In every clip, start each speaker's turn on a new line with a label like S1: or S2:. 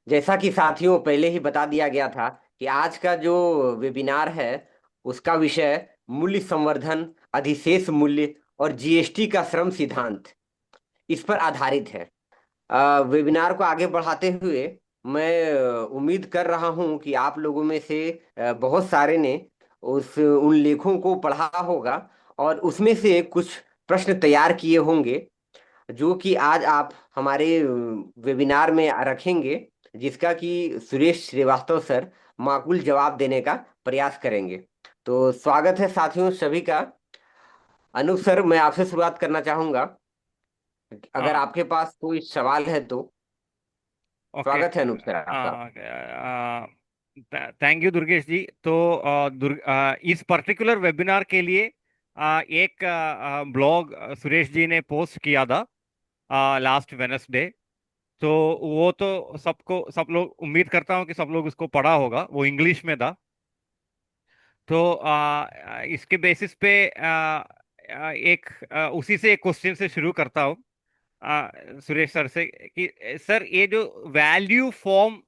S1: जैसा कि साथियों पहले ही बता दिया गया था कि आज का जो वेबिनार है उसका विषय मूल्य संवर्धन, अधिशेष मूल्य और जीएसटी का श्रम सिद्धांत इस पर आधारित है। वेबिनार को आगे बढ़ाते हुए मैं उम्मीद कर रहा हूं कि आप लोगों में से बहुत सारे ने उस उन लेखों को पढ़ा होगा और उसमें से कुछ प्रश्न तैयार किए होंगे जो कि आज आप हमारे वेबिनार में रखेंगे, जिसका कि सुरेश श्रीवास्तव सर माकूल जवाब देने का प्रयास करेंगे। तो स्वागत है साथियों सभी का। अनूप सर, मैं आपसे शुरुआत करना चाहूंगा। अगर
S2: हाँ।
S1: आपके पास कोई सवाल है तो
S2: ओके।
S1: स्वागत है अनूप सर आपका।
S2: थैंक यू दुर्गेश जी। तो इस पर्टिकुलर वेबिनार के लिए एक ब्लॉग सुरेश जी ने पोस्ट किया था लास्ट वेनसडे। तो वो तो सब लोग, उम्मीद करता हूँ कि सब लोग उसको पढ़ा होगा, वो इंग्लिश में था। तो इसके बेसिस पे उसी से एक क्वेश्चन से शुरू करता हूँ सुरेश सर से कि सर ये जो वैल्यू फॉर्म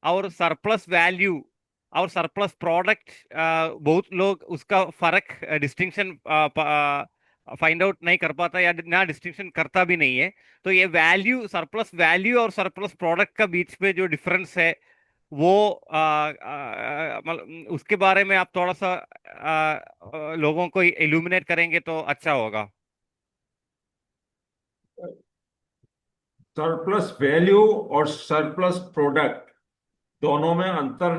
S2: और सरप्लस वैल्यू और सरप्लस प्रोडक्ट, बहुत लोग उसका फर्क, डिस्टिंक्शन फाइंड आउट नहीं कर पाता या ना डिस्टिंक्शन करता भी नहीं है। तो ये वैल्यू, सरप्लस वैल्यू और सरप्लस प्रोडक्ट का बीच में जो डिफरेंस है वो मतलब उसके बारे में आप थोड़ा सा लोगों को इल्यूमिनेट करेंगे तो अच्छा होगा।
S3: सरप्लस वैल्यू और सरप्लस प्रोडक्ट दोनों में अंतर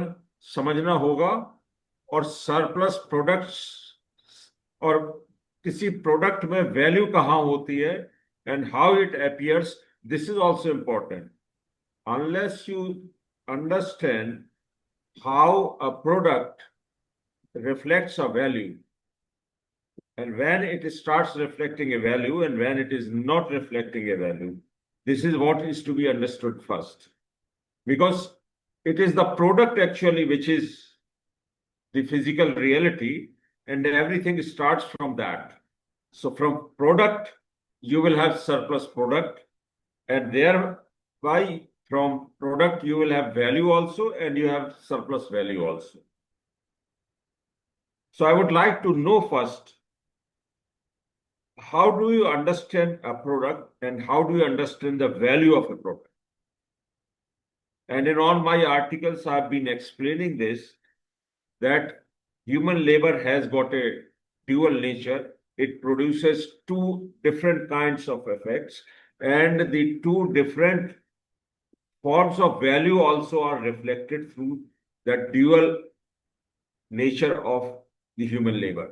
S3: समझना होगा। और सरप्लस प्रोडक्ट्स और किसी प्रोडक्ट में वैल्यू कहाँ होती है and how it appears, this is also important. Unless you understand how a product reflects a value, and when it starts reflecting a value and when it is not reflecting a value, this is what is to be understood first, because it is the product actually which is the physical reality, and everything starts from that. So from product you will have surplus product, and thereby from product you will have value also, and you have surplus value also. So I would like to know first, how do you understand a product and how do you understand the value of a product? And in all my articles, I've been explaining this, that human labor has got a dual nature. It produces two different kinds of effects, and the two different forms of value also are reflected through the dual nature of the human labor.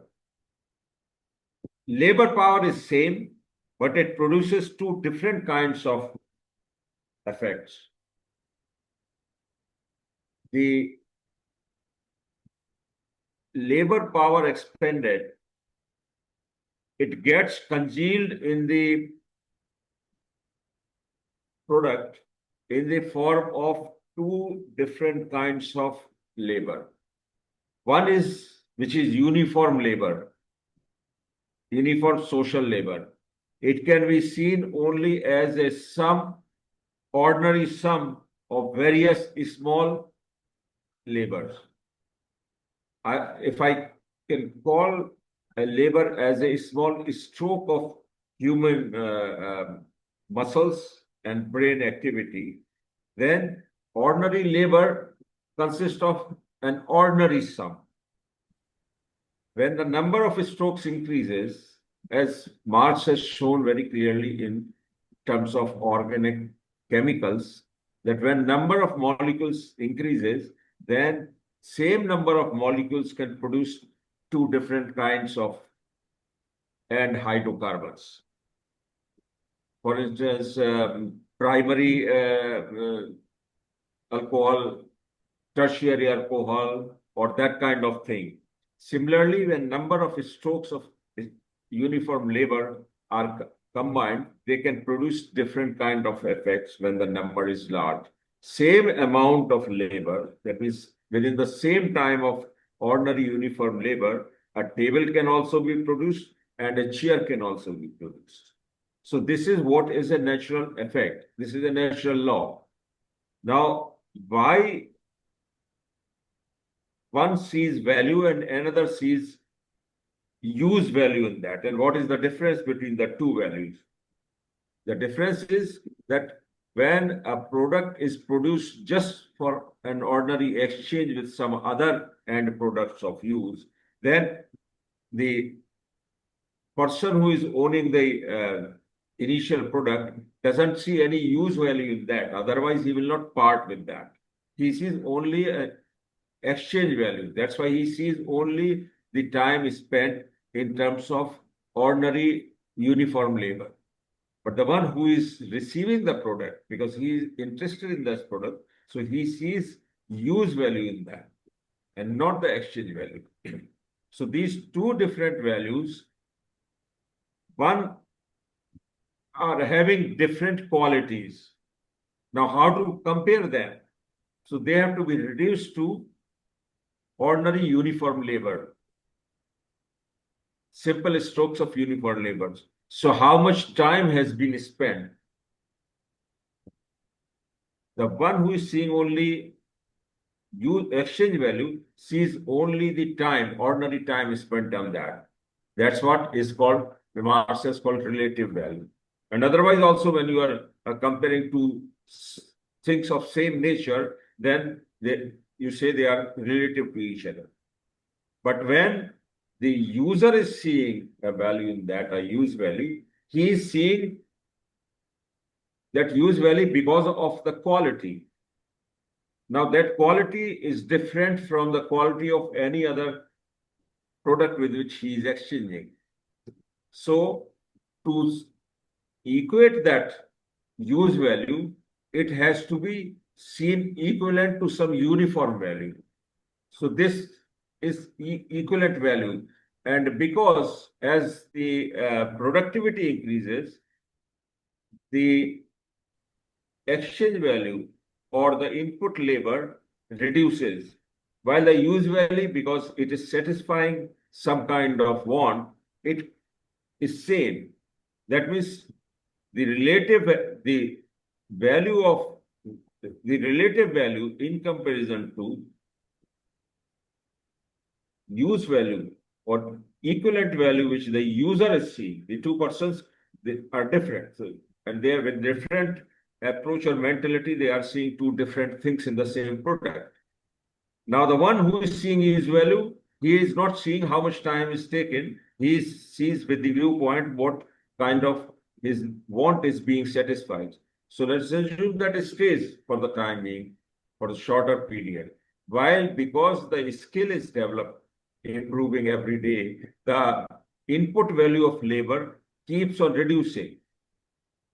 S3: Labor power is same, but it produces two different kinds of effects. The labor power expended, it gets congealed in the product in the form of two different kinds of labor. One is, which is uniform labor, uniform social labor. It can be seen only as a sum, ordinary sum of various small labors. If I can call a labor as a small stroke of human muscles and brain activity, then ordinary labor consists of an ordinary sum. When the number of strokes increases, as Marx has shown very clearly in terms of organic chemicals, that when number of molecules increases, then same number of molecules can produce two different kinds of and hydrocarbons. For instance, primary alcohol, tertiary alcohol, or that kind of thing. Similarly, when number of strokes of uniform labor are combined, they can produce different kind of effects when the number is large. Same amount of labor, that means within the same time of ordinary uniform labor, a table can also be produced and a chair can also be produced. So this is what is a natural effect. This is a natural law. Now, why one sees value and another sees use value in that, and what is the difference between the two values. The difference is that when a product is produced just for an ordinary exchange with some other end products of use, then the person who is owning the initial product doesn't see any use value in that. Otherwise, he will not part with that. He sees only an exchange value. That's why he sees only the time spent in terms of ordinary uniform labor. But the one who is receiving the product, because he is interested in this product, so he sees use value in that and not the exchange value. So these two different values, one are having different qualities. Now, how to compare them? So they have to be reduced to ordinary uniform labor, simple strokes of uniform labor. So how much time has been spent? The one who is seeing only exchange value sees only the time, ordinary time spent on that. That's what is called, the Marx has called relative value. And otherwise also when you are comparing two things of same nature, then you say they are relative to each other. But when the user is seeing a value in that, a use value, he is seeing that use value because of the quality. Now that quality is different from the quality of any other product with which he is exchanging. So to equate that use value, it has to be seen equivalent to some uniform value. So this is equivalent value. And because as the productivity increases, the exchange value or the input labor reduces, while the use value, because it is satisfying some kind of want, it is same. That means the value of the relative value in comparison to use value or equivalent value which the user is seeing, the two persons, they are different. So, and they are with different approach or mentality, they are seeing two different things in the same product. Now, the one who is seeing use value, he is not seeing how much time is taken. He sees with the viewpoint what kind of his want is being satisfied. So let's assume that it stays for the time being, for a shorter period. While because the skill is developed, improving every day, the input value of labor keeps on reducing.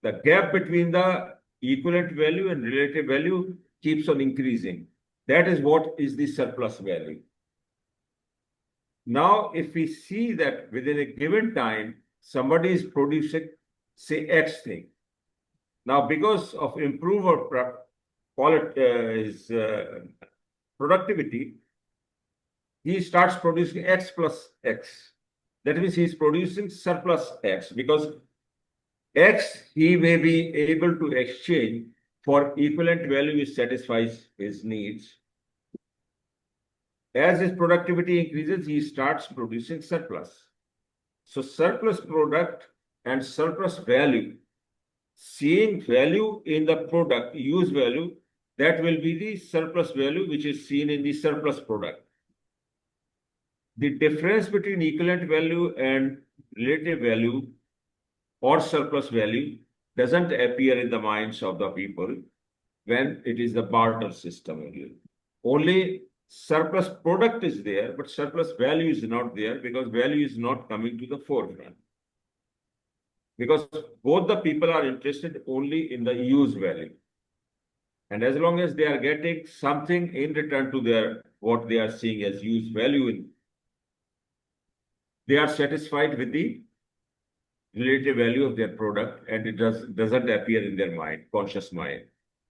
S3: The gap between the equivalent value and relative value keeps on increasing. That is what is the surplus value. Now, if we see that within a given time, somebody is producing, say, X thing. Now, because of improved productivity, he starts producing X plus X. That means he is producing surplus X, because X he may be able to exchange for equivalent value which satisfies his needs. As his productivity increases, he starts producing surplus. So surplus product and surplus value, seeing value in the product, use value, that will be the surplus value which is seen in the surplus product. The difference between equivalent value and relative value or surplus value doesn't appear in the minds of the people when it is the barter system. Only surplus product is there, but surplus value is not there, because value is not coming to the forefront. Because both the people are interested only in the use value. And as long as they are getting something in return to their what they are seeing as use value, they are satisfied with the relative value of their product, and it doesn't appear in their mind, conscious mind.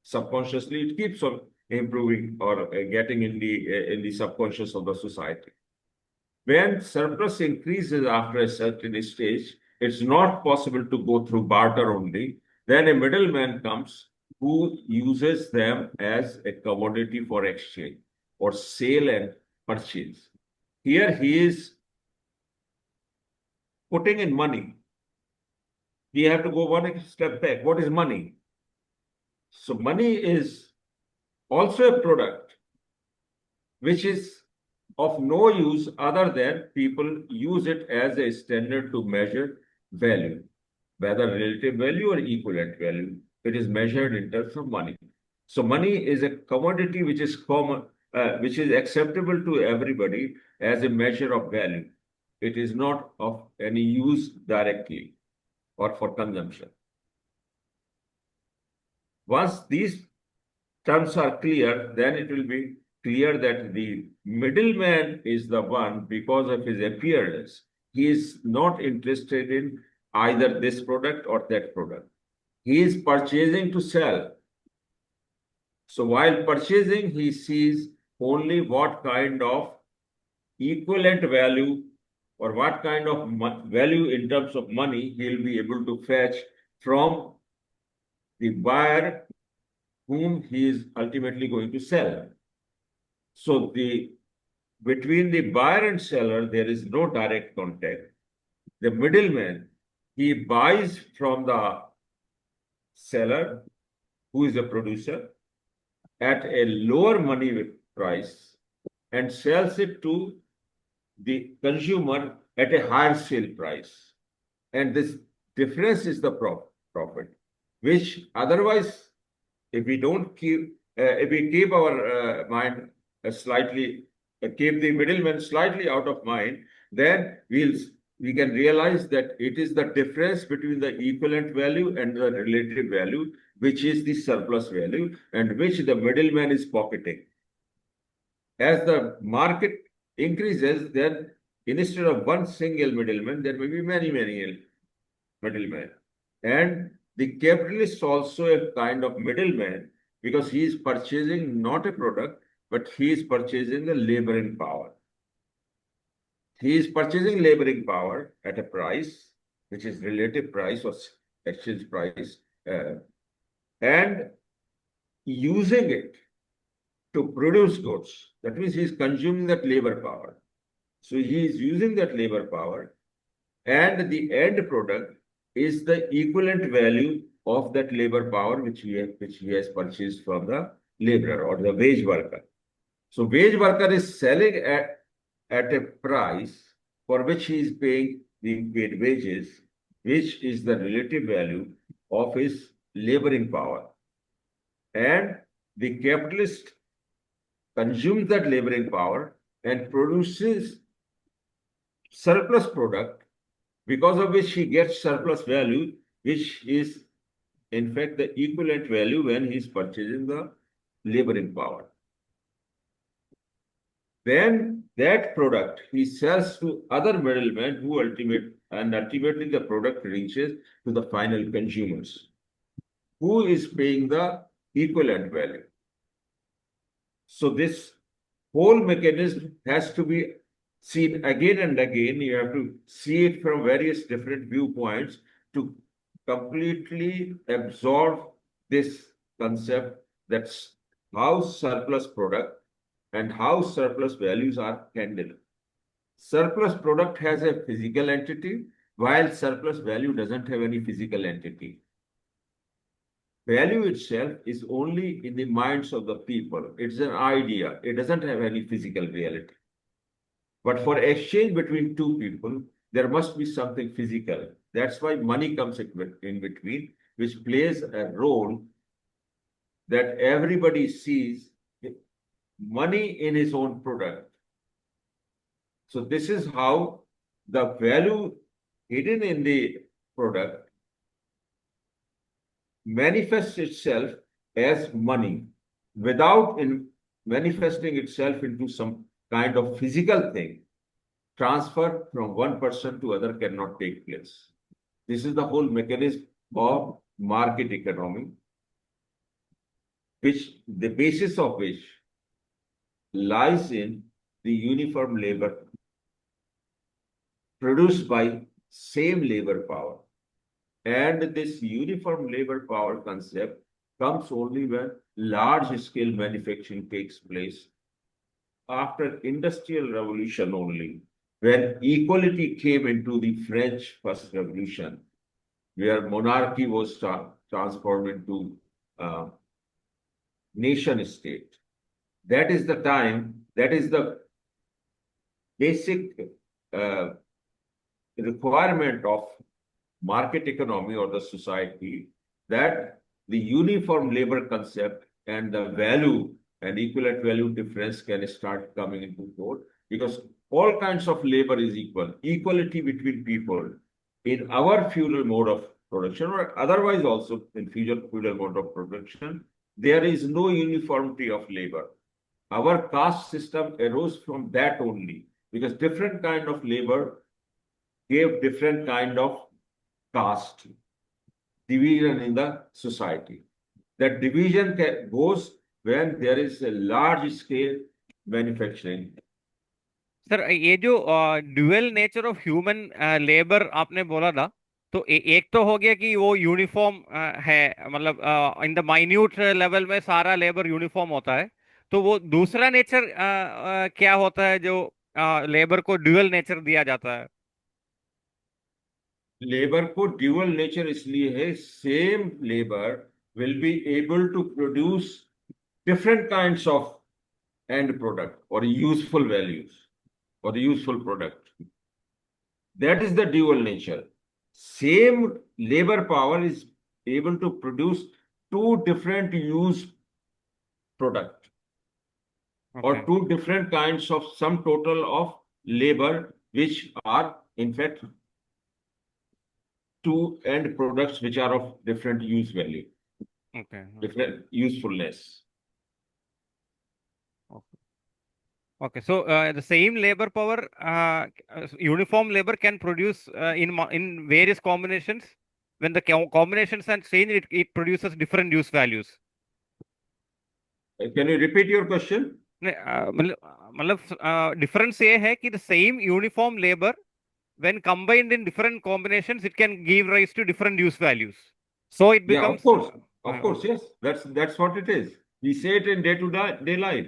S3: Subconsciously, it keeps on improving or getting in the subconscious of the society. When surplus increases after a certain stage, it's not possible to go through barter only. Then a middleman comes who uses them as a commodity for exchange or sale and purchase. Here he is putting in money. We have to go one step back. What is money? So money is also a product which is of no use other than people use it as a standard to measure value, whether relative value or equivalent value. It is measured in terms of money. So money is a commodity which is common, which is acceptable to everybody as a measure of value. It is not of any use directly or for consumption. Once these terms are clear, then it will be clear that the middleman is the one, because of his appearance, he is not interested in either this product or that product. He is purchasing to sell. So while purchasing, he sees only what kind of equivalent value or what kind of value in terms of money he will be able to fetch from the buyer whom he is ultimately going to sell. So between the buyer and seller, there is no direct contact. The middleman, he buys from the seller, who is a producer, at a lower money price and sells it to the consumer at a higher sale price. And this difference is the profit, which otherwise, if we don't keep, if we keep our mind slightly, keep the middleman slightly out of mind, then we can realize that it is the difference between the equivalent value and the relative value, which is the surplus value, and which the middleman is pocketing. As the market increases, then instead of one single middleman, there may be many middlemen. And the capitalist also a kind of middleman, because he is purchasing not a product, but he is purchasing the laboring power. He is purchasing laboring power at a price, which is relative price or exchange price, and using it to produce goods. That means he is consuming that labor power. So he is using that labor power, and the end product is the equivalent value of that labor power which he has purchased from the laborer or the wage worker. So wage worker is selling at a price for which he is being paid wages, which is the relative value of his laboring power. And the capitalist consumes that laboring power and produces surplus product, because of which he gets surplus value, which is in fact the equivalent value when he is purchasing the laboring power. Then that product he sells to other middlemen who ultimately the product reaches to the final consumers, who is paying the equivalent value. So this whole mechanism has to be seen again and again. You have to see it from various different viewpoints to completely absorb this concept, that's how surplus product and how surplus values are handled. Surplus product has a physical entity, while surplus value doesn't have any physical entity. Value itself is only in the minds of the people. It's an idea. It doesn't have any physical reality. But for exchange between two people, there must be something physical. That's why money comes in between, which plays a role that everybody sees money in his own product. So this is how the value hidden in the product manifests itself as money without manifesting itself into some kind of physical thing. Transfer from one person to other cannot take place. This is the whole mechanism of market economy, which the basis of which lies in the uniform labor produced by same labor power. And this uniform labor power concept comes only when large scale manufacturing takes place after industrial revolution only, when equality came into the French First Revolution, where monarchy was transformed into nation state. That is the time, that is the basic uh, requirement of market economy or the society, that the uniform labor concept and the value and equivalent value difference can start coming into force, because all kinds of labor is equal, equality between people in our feudal mode of production or otherwise also in feudal mode of production, there is no uniformity of labor. Our caste system arose from that only, because different kind of labor gave different kind of caste division in the society. That division goes when there is a large scale manufacturing.
S2: Sir ये जो dual nature of human labour आपने बोला था, तो एक तो हो गया कि वो यूनिफॉर्म है, मतलब इन द माइन्यूट लेवल में सारा लेबर यूनिफॉर्म होता है। तो वो दूसरा नेचर क्या होता है जो लेबर को ड्यूअल नेचर दिया जाता है?
S3: लेबर को ड्यूअल नेचर इसलिए है, same labour will be able to produce different kinds of end product or useful values or useful product. That is the dual nature. Same labor power is able to produce two different use product or
S2: Okay.
S3: two different kinds of sum total of labor, which are in fact two end products which are of different use value,
S2: Okay.
S3: different usefulness.
S2: Okay, so the same labor power, uniform labor can produce in various combinations. When the combinations are changed, it produces different use values.
S3: Can you repeat your question?
S2: मतलब difference ये है कि the same uniform labor when combined in different combinations it can give rise to different use values, so it
S3: Yeah,
S2: becomes
S3: of course, yes. That's what it is. We say it in day-to-day life.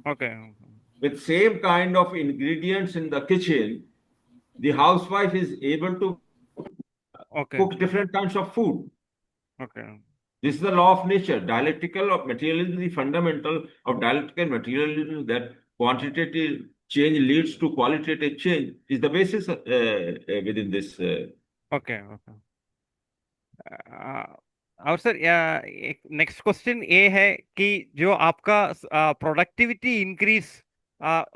S2: okay.
S3: With same kind of ingredients in the kitchen, the housewife is able to
S2: Okay.
S3: cook different kinds of food.
S2: Okay.
S3: This is the law of nature. Dialectical of materialism, the fundamental of dialectical materialism, that quantitative change leads to qualitative change, is the basis within this.
S2: Okay. Okay. और sir एक next question ये है कि जो आपका productivity increase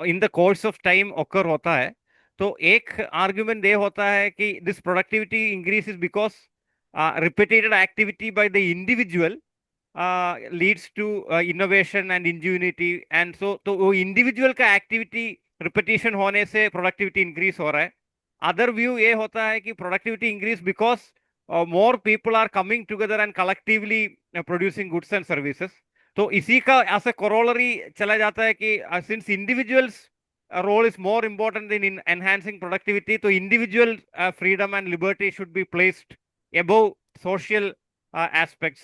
S2: in the course of time ओकर होता है, तो एक आर्गुमेंट ये होता है कि this productivity increase is because repeated activity by the individual leads to innovation and ingenuity, and so तो वो इंडिविजुअल का एक्टिविटी रिपीटिशन होने से प्रोडक्टिविटी इंक्रीज हो रहा है। अदर व्यू ये होता है कि productivity increase because more people are coming together and collectively producing goods and services। तो इसी का ऐसे corollary चला जाता है कि since individuals role is more important than in enhancing productivity, तो individual freedom and liberty should be placed above social aspects।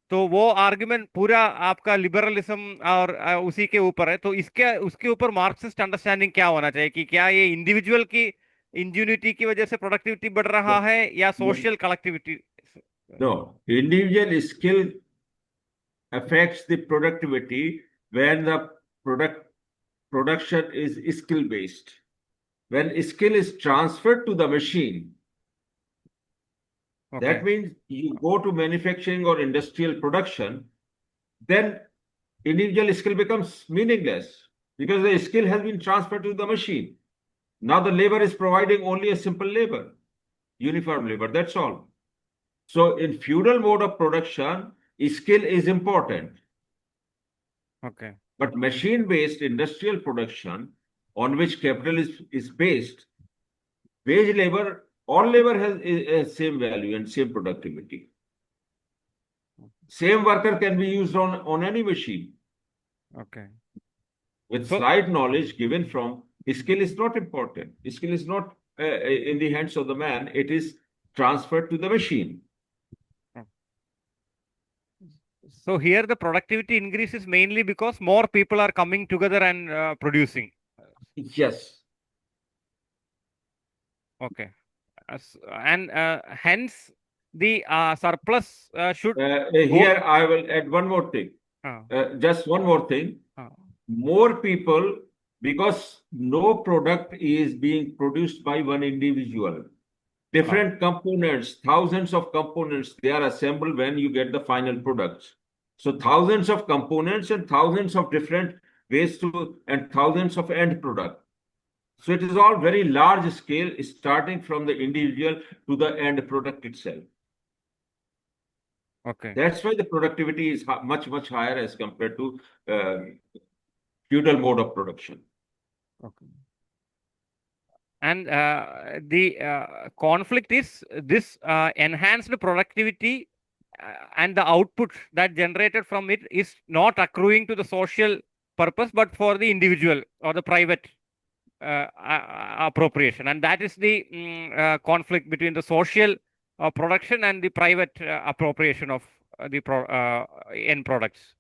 S2: तो वो आर्ग्यूमेंट पूरा आपका लिबरलिज्म और उसी के ऊपर है। तो इसके उसके ऊपर मार्क्सिस्ट अंडरस्टैंडिंग क्या होना चाहिए कि क्या ये इंडिविजुअल की इंजीनिटी की वजह से प्रोडक्टिविटी बढ़ रहा है या social collectivity?
S3: No, individual skill affects the productivity when the production is skill based. When skill is transferred to the machine,
S2: Okay.
S3: that means you go to manufacturing or industrial production, then individual skill becomes meaningless because the skill has been transferred to the machine. Now the labor is providing only a simple labor, uniform labor, that's all. So in feudal mode of production, skill is important.
S2: Okay.
S3: But machine-based industrial production on which capital is based, wage labor, all labor has same value and same productivity. Same worker can be used on any machine.
S2: Okay.
S3: With
S2: So,
S3: slight knowledge given from, skill is not important. Skill is not in the hands of the man. It is transferred to the machine.
S2: So here the productivity increase is mainly because more people are coming together and producing.
S3: Yes.
S2: Okay. And hence the surplus should go.
S3: Here I will add one more thing.
S2: Uh,
S3: Just one more thing.
S2: uh,
S3: More people, because no product is being produced by one individual.
S2: uh,
S3: Different components, thousands of components, they are assembled when you get the final products. So thousands of components and thousands of different ways to, and thousands of end product. So it is all very large scale, starting from the individual to the end product itself.
S2: okay.
S3: That's why the productivity is much, much higher as compared to uh, feudal mode of production.
S2: Okay. And the conflict is this enhanced productivity and the output that generated from it is not accruing to the social purpose, but for the individual or the private appropriation. And that is the conflict between the social production and the private appropriation of the end products.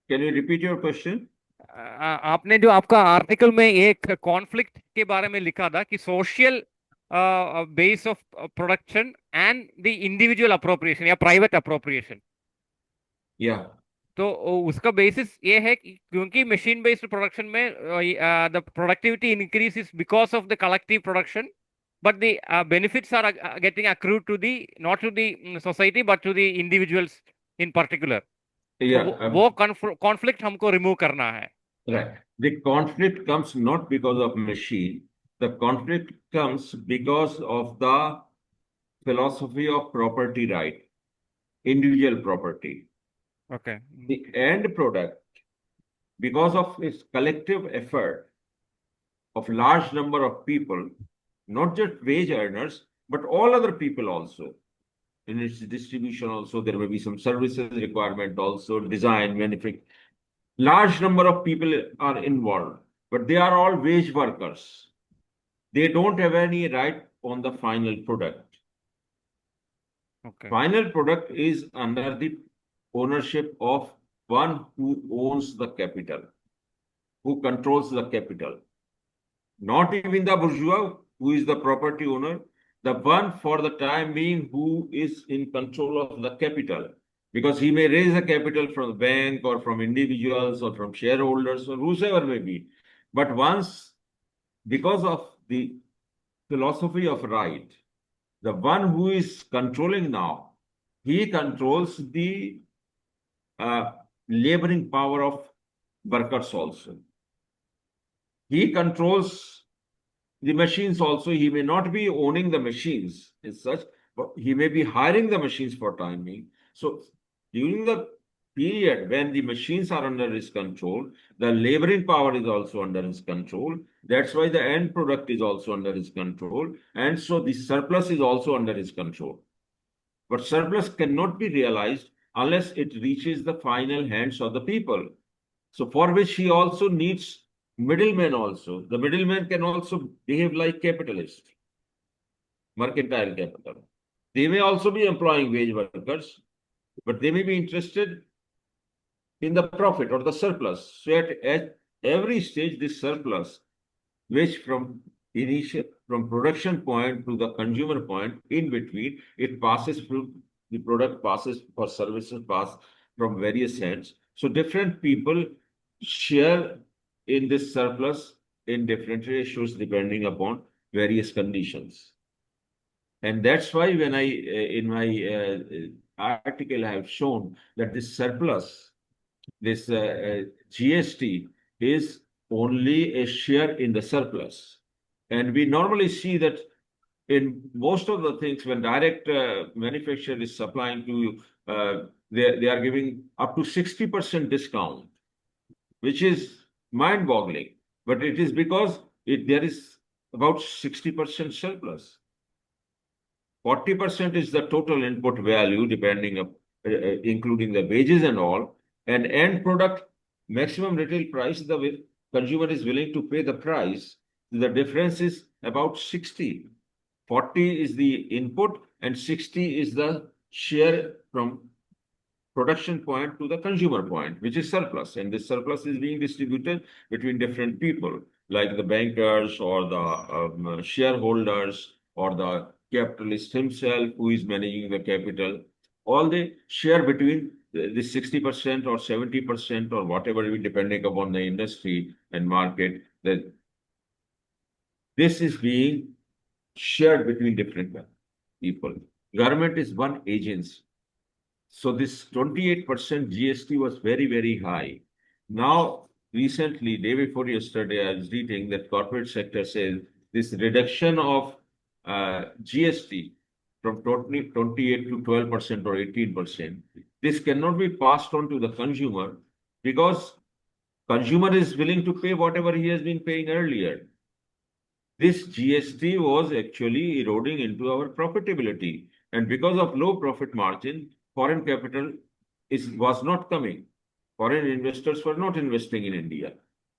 S3: Can you repeat your question?
S2: आपने जो आपका article में एक conflict के बारे में लिखा था कि social base of production and the individual appropriation या प्राइवेट अप्रोप्रिएशन,
S3: Yeah.
S2: तो उसका बेसिस ये है कि क्योंकि मशीन बेस्ड प्रोडक्शन में the productivity increase is because of the collective production, but the benefits are getting accrued to the not to the society but to the individuals in particular. तो
S3: Yeah.
S2: वो conflict हमको remove करना है.
S3: Right. The conflict comes not because of machine. The conflict comes because of the philosophy of property right, individual property.
S2: Okay.
S3: The end product, because of its collective effort of large number of people, not just wage earners, but all other people also. In its distribution also, there may be some services requirement also, design, manufacturing. Large number of people are involved, but they are all wage workers. They don't have any right on the final product.
S2: Okay.
S3: Final product is under the ownership of one who owns the capital, who controls the capital. Not even the bourgeois, who is the property owner, the one for the time being who is in control of the capital. Because he may raise the capital from the bank or from individuals or from shareholders or whosoever may be. But once, because of the philosophy of right, the one who is controlling now, he controls the laboring power of workers also. He controls the machines also. He may not be owning the machines as such, but he may be hiring the machines for time being. So during the period when the machines are under his control, the laboring power is also under his control. That's why the end product is also under his control. And so the surplus is also under his control. But surplus cannot be realized unless it reaches the final hands of the people. So for which he also needs middlemen also. The middlemen can also behave like capitalists, mercantile capital. They may also be employing wage workers, but they may be interested in the profit or the surplus. So at every stage, this surplus, which from production point to the consumer point, in between, it passes through the product passes or services pass from various hands. So different people share in this surplus in different ratios depending upon various conditions. And that's why when I, in my article, I have shown that this surplus, this GST is only a share in the surplus. And we normally see that in most of the things when direct manufacturer is supplying to you, they are giving up to 60% discount, which is mind-boggling. But it is because there is about 60% surplus. 40% is the total input value, depending on including the wages and all. And end product maximum retail price, the consumer is willing to pay the price. The difference is about 60. 40 is the input and 60 is the share from production point to the consumer point, which is surplus. And this surplus is being distributed between different people, like the bankers or the shareholders or the capitalist himself who is managing the capital. All they share between the 60% or 70% or whatever, depending upon the industry and market, that this is being shared between different people. Government is one agency. So this 28% GST was very, very high. Now, recently, day before yesterday, I was reading that corporate sector says this reduction of GST from totally 28 to 12% or 18%, this cannot be passed on to the consumer because consumer is willing to pay whatever he has been paying earlier. This GST was actually eroding into our profitability. And because of low profit margin, foreign capital was not coming. Foreign investors were not investing in India.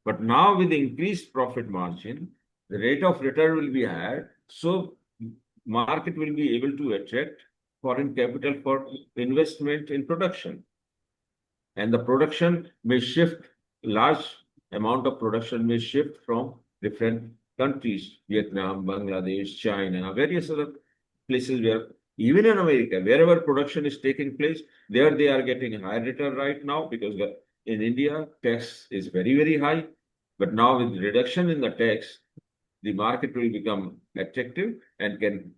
S3: But now with increased profit margin, the rate of return will be higher. So market will be able to attract foreign capital for investment in production. And the production may shift, large amount of production may shift from different countries, Vietnam, Bangladesh, China, various other places where, even in America, wherever production is taking place, there they are getting higher return right now because in India, tax is very, very high. But now with reduction in the tax, the market will become attractive and can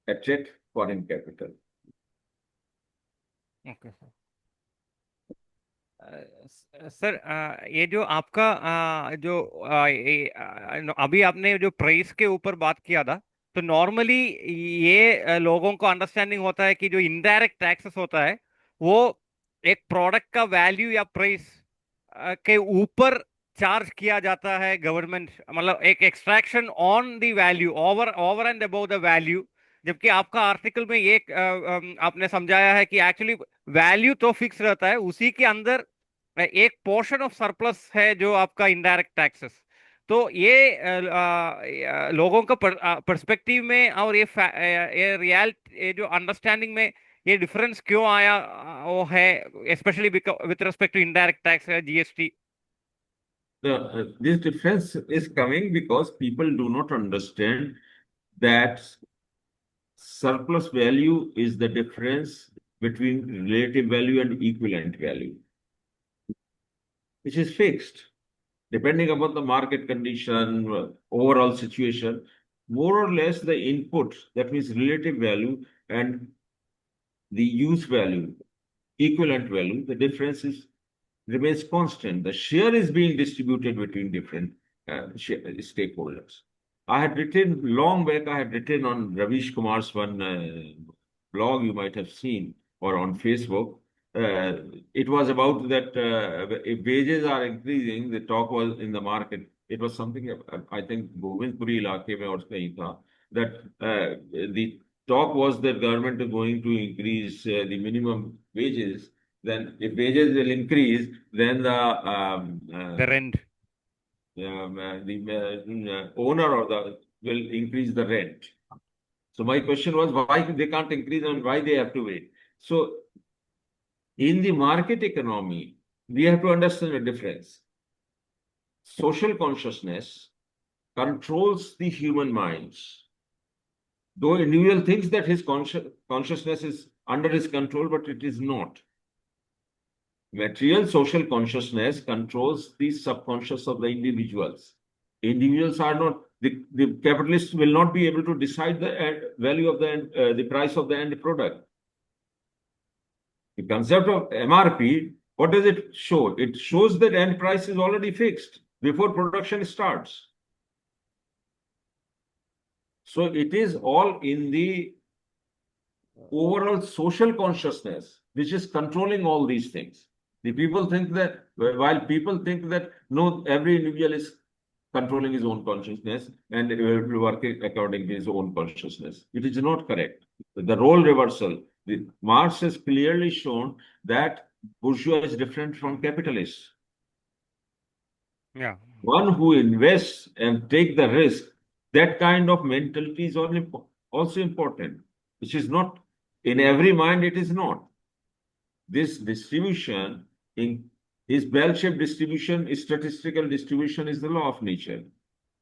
S3: attract foreign capital.
S2: Okay sir, ये जो आपका जो अभी आपने जो price के ऊपर बात किया था, तो नॉर्मली ये लोगों को अंडरस्टैंडिंग होता है कि जो इनडायरेक्ट टैक्सेस होता है वो एक प्रोडक्ट का वैल्यू या प्राइस के ऊपर चार्ज किया जाता है गवर्नमेंट, मतलब एक extraction on the value, over and above the value. जबकि आपका आर्टिकल में ये आपने समझाया है कि एक्चुअली वैल्यू तो फिक्स रहता है, उसी के अंदर एक पोर्शन ऑफ सरप्लस है जो आपका इनडायरेक्ट टैक्सेस। तो लोगों का पर्सपेक्टिव में और ये ये जो अंडरस्टैंडिंग में ये डिफरेंस क्यों आया वो है, specially with respect to indirect tax GST?
S3: This difference is coming because people do not understand that surplus value is the difference between relative value and equivalent value, which is fixed depending upon the market condition, overall situation. More or less the input, that means relative value, and the use value, equivalent value, the difference remains constant. The share is being distributed between different stakeholders. I had written long back, I had written on Ravish Kumar's one blog you might have seen, or on Facebook. It was about that if wages are increasing, the talk was in the market. It was something, I think, Govindpuri ilake mein aur kahin tha, that the talk was that government is going to increase the minimum wages. Then if wages will increase, then
S2: The rent.
S3: the owner or the will increase the rent. So my question was why they can't increase and why they have to wait. So in the market economy, we have to understand the difference. Social consciousness controls the human minds. Though individual thinks that his consciousness is under his control, but it is not. Material social consciousness controls the subconscious of the individuals. Individuals are not, the capitalists will not be able to decide the value of the price of the end product. The concept of MRP, what does it show? It shows that end price is already fixed before production starts. So it is all in the overall social consciousness which is controlling all these things. The people think that, while people think that no, every individual is controlling his own consciousness and working according to his own consciousness. It is not correct. The role reversal. Marx has clearly shown that bourgeois is different from capitalists.
S2: Yeah.
S3: One who invests and take the risk, that kind of mentality is also important, which is not In every mind, it is not. This distribution is bell-shaped distribution, statistical distribution is the law of nature.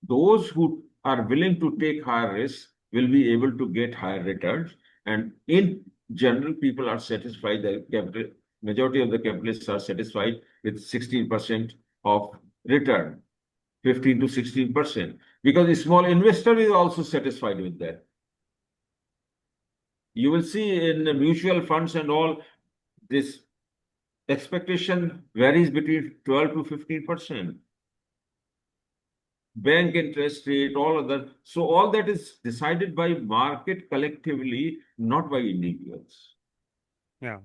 S3: Those who are willing to take higher risks will be able to get higher returns. And in general, people are satisfied, the majority of the capitalists are satisfied with 16% of return, 15 to 16%, because a small investor is also satisfied with that. You will see in the mutual funds and all, this expectation varies between 12 to 15%. Bank interest rate, all of that. So all that is decided by market collectively, not by individuals.
S2: Yeah.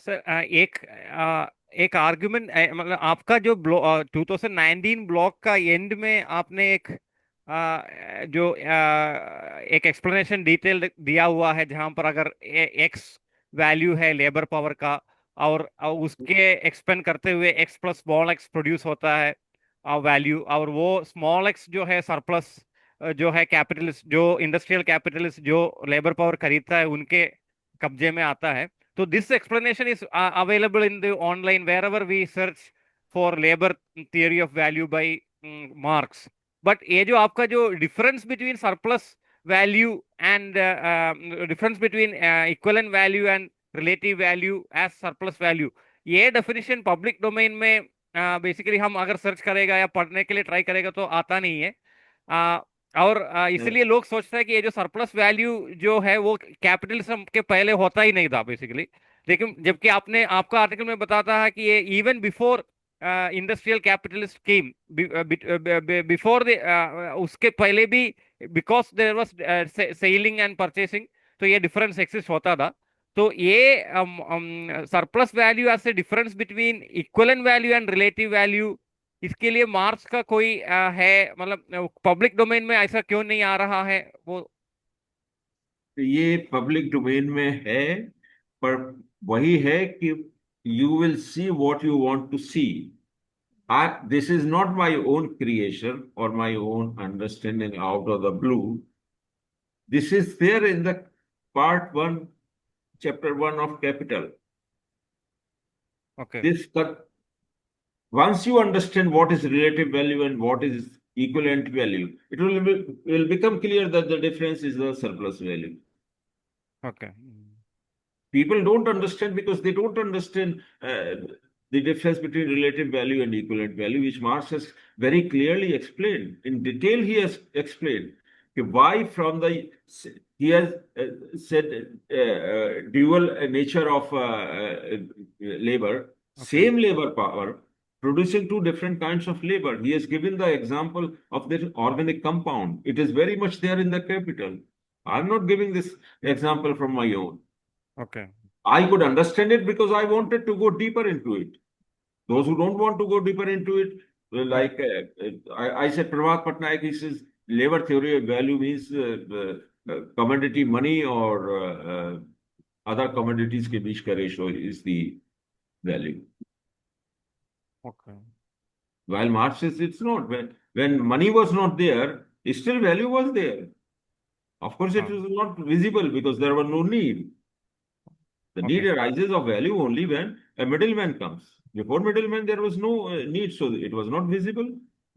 S2: Sir एक argument मतलब आपका जो 2019 block का and में आपने एक एक explanation detail दिया हुआ है जहां पर अगर एक्स वैल्यू है लेबर पावर का और उसके एक्सपेंड करते हुए x plus small x produce होता है वैल्यू और वो स्मॉल एक्स जो है सरप्लस जो है कैपिटलिस्ट जो इंडस्ट्रियल कैपिटलिस्ट जो लेबर पावर खरीदता है उनके कब्जे में आता है. So this explanation is available in the online wherever we search for labor theory of value by Marx. But ये जो आपका जो difference between surplus value and difference between equivalent value and relative value as surplus value, ये definition public domain में basically हम अगर search करेगा या पढ़ने के लिए try करेगा तो आता नहीं है. और इसलिए लोग सोचते हैं कि ये जो सरप्लस वैल्यू जो है वो कैपिटलिज्म के पहले होता ही नहीं था बेसिकली. लेकिन जबकि आपने आपका आर्टिकल में बताता है कि ये even before industrial capitalist scheme before उसके पहले भी because there was selling and purchasing तो ये डिफरेंस एक्सिस्ट होता था. तो ये surplus value as a difference between equivalent value and relative value इसके लिए मार्क्स का कोई है मतलब पब्लिक डोमेन में ऐसा क्यों नहीं आ रहा है वो.
S3: ये पब्लिक डोमेन में है, पर वही है कि you will see what you want to see. This is not my own creation or my own understanding out of the blue. This is there in the part 1, chapter 1 of Capital.
S2: Okay.
S3: Once you understand what is relative value and what is equivalent value, it will become clear that the difference is the surplus value.
S2: Okay.
S3: People don't understand because they don't understand the difference between relative value and equivalent value, which Marx has very clearly explained. In detail, he has explained why from the, he has said dual nature of labor, same labor power, producing two different kinds of labor. He has given the example of the organic compound. It is very much there in the Capital. I'm not giving this example from my own.
S2: Okay.
S3: I could understand it because I wanted to go deeper into it. Those who don't want to go deeper into it, like I said, Prabhat Patnaik, he says labor theory of value means commodity money or other commodities ke beech ka ratio is the value.
S2: Okay.
S3: While Marx says it's not. When money was not there, still value was there. Of course, it was not visible because there was no need. The need arises of value only when a middleman comes. Before middleman, there was no need, so it was not visible,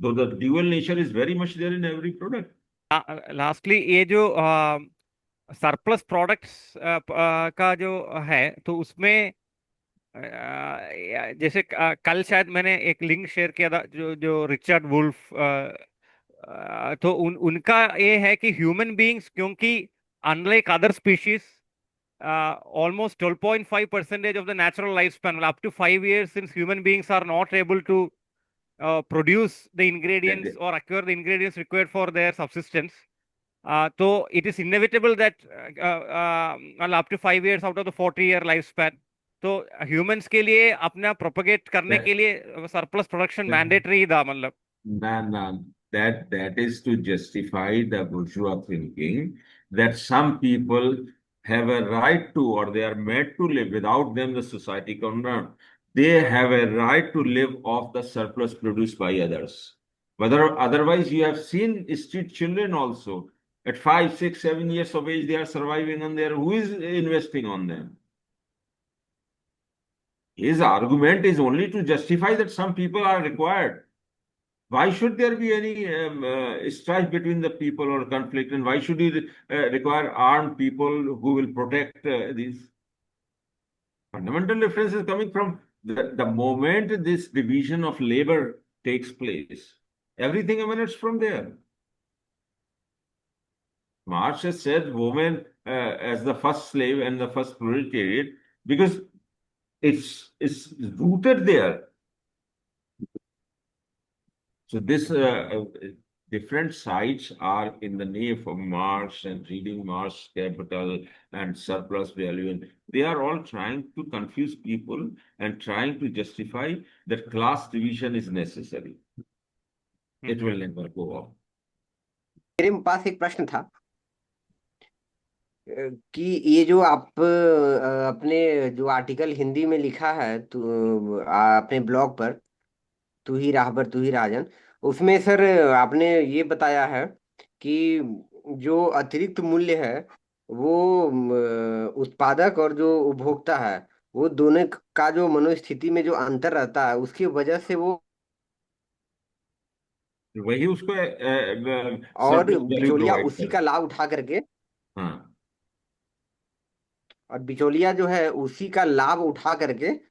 S3: though the dual nature is very much there in every product.
S2: Lastly, ये जो surplus products का जो है तो उसमें जैसे कल शायद मैंने एक लिंक शेयर किया था जो जो रिचर्ड वुल्फ तो उनका ये है कि ह्यूमन बीइंग्स क्योंकि unlike other species almost 12.5% of the natural lifespan, up to 5 years, since human beings are not able to produce the ingredients or acquire the ingredients required for their subsistence. So it is inevitable that up to 5 years out of the 40-year lifespan. तो humans के लिए अपना propagate करने के लिए surplus production mandatory था मतलब.
S3: No, that is to justify the bourgeois thinking that some people have a right to, or they are made to live. Without them, the society cannot. They have a right to live off the surplus produced by others. Whether otherwise, you have seen street children also. At 5, 6, 7 years of age, they are surviving on their. Who is investing on them? His argument is only to justify that some people are required. Why should there be any strife between the people or conflict? And why should he require armed people who will protect these? Fundamental difference is coming from the moment this division of labor takes place. Everything emanates from there. Marx has said woman as the first slave and the first proletariat because it's rooted there. So this different sides are in the name of Marx and reading Marx Capital and surplus value, and they are all trying to confuse people and trying to justify that class division is necessary. It will never go on.
S1: मेरे पास एक प्रश्न था कि ये जो आप अपने जो आर्टिकल हिंदी में लिखा है अपने ब्लॉग पर, तू ही राहबर तू ही राजन, उसमें सर आपने ये बताया है कि जो अतिरिक्त मूल्य है वो उत्पादक और जो उपभोक्ता है वो दोनों का जो मनोस्थिति में जो अंतर रहता है उसकी वजह से वो
S3: वही उसको
S1: और
S3: सरप्लस वैल्यू
S1: बिचौलिया
S3: प्रोवाइड
S1: उसी
S3: करे।
S1: का लाभ उठा करके,
S3: हाँ,
S1: और बिचौलिया जो है उसी का लाभ उठा करके
S3: हाँ।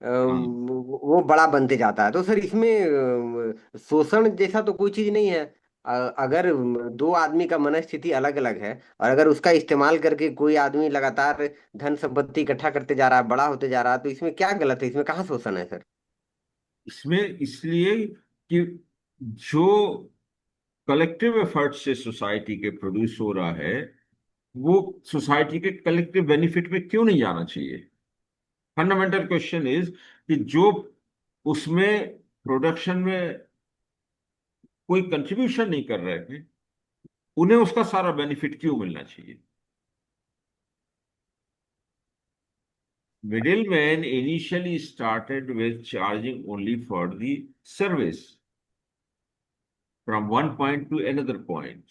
S1: वो बड़ा बनते जाता है। तो सर इसमें शोषण जैसा तो कोई चीज नहीं है। अगर दो आदमी का मनस्थिति अलग अलग है और अगर उसका इस्तेमाल करके कोई आदमी लगातार धन संपत्ति इकट्ठा करते जा रहा है, बड़ा होते जा रहा है, तो इसमें क्या गलत है? इसमें कहाँ शोषण है सर?
S3: इसमें इसलिए कि जो कलेक्टिव एफर्ट से सोसाइटी के प्रोड्यूस हो रहा है वो सोसाइटी के कलेक्टिव बेनिफिट में क्यों नहीं जाना चाहिए? फंडामेंटल क्वेश्चन इज कि जो उसमें प्रोडक्शन में कोई कंट्रीब्यूशन नहीं कर रहे थे उन्हें उसका सारा बेनिफिट क्यों मिलना चाहिए? Middlemen initially started with charging only for the service from one point to another point.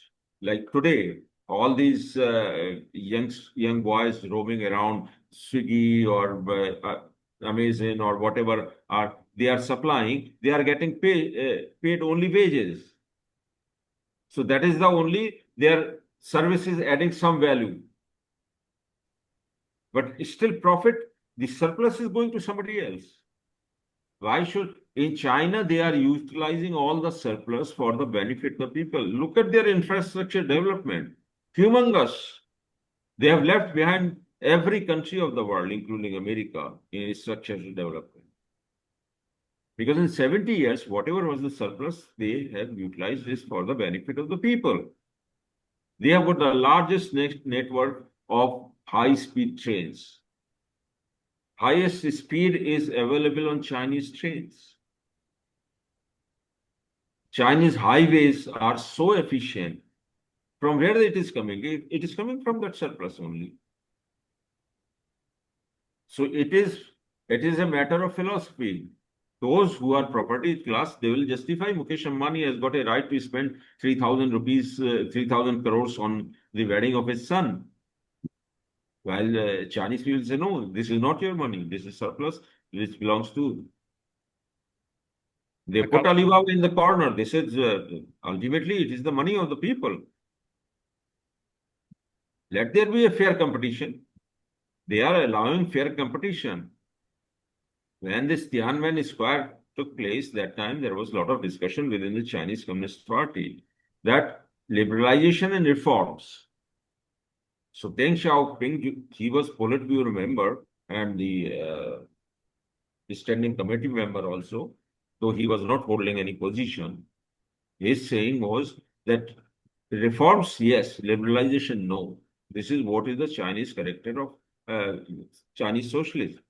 S3: Like today, all these young boys roaming around Swiggy or Amazon or whatever are they are supplying, they are getting paid only wages. So that is the only their service is adding some value. But still profit, the surplus is going to somebody else. Why should in China they are utilizing all the surplus for the benefit of the people? Look at their infrastructure development, humongous. They have left behind every country of the world, including America, in structural development. Because in 70 years, whatever was the surplus, they have utilized this for the benefit of the people. They have got the largest network of high-speed trains. Highest speed is available on Chinese trains. Chinese highways are so efficient. From where it is coming? It is coming from that surplus only. So it is a matter of philosophy. Those who are property class, they will justify Mukesh Ambani has got a right to spend 3,000 rupees, 3,000 crores on the wedding of his son. While Chinese people say, no, this is not your money. This is surplus which belongs to. They put Alibaba in the corner. They said, ultimately, it is the money of the people. Let there be a fair competition. They are allowing fair competition. When this Tiananmen Square took place, that time there was a lot of discussion within the Chinese Communist Party that liberalization and reforms. So Deng Xiaoping, he was Politburo member and the standing committee member also, though he was not holding any position. His saying was that reforms, yes, liberalization, no. This is what is the Chinese character of Chinese socialism.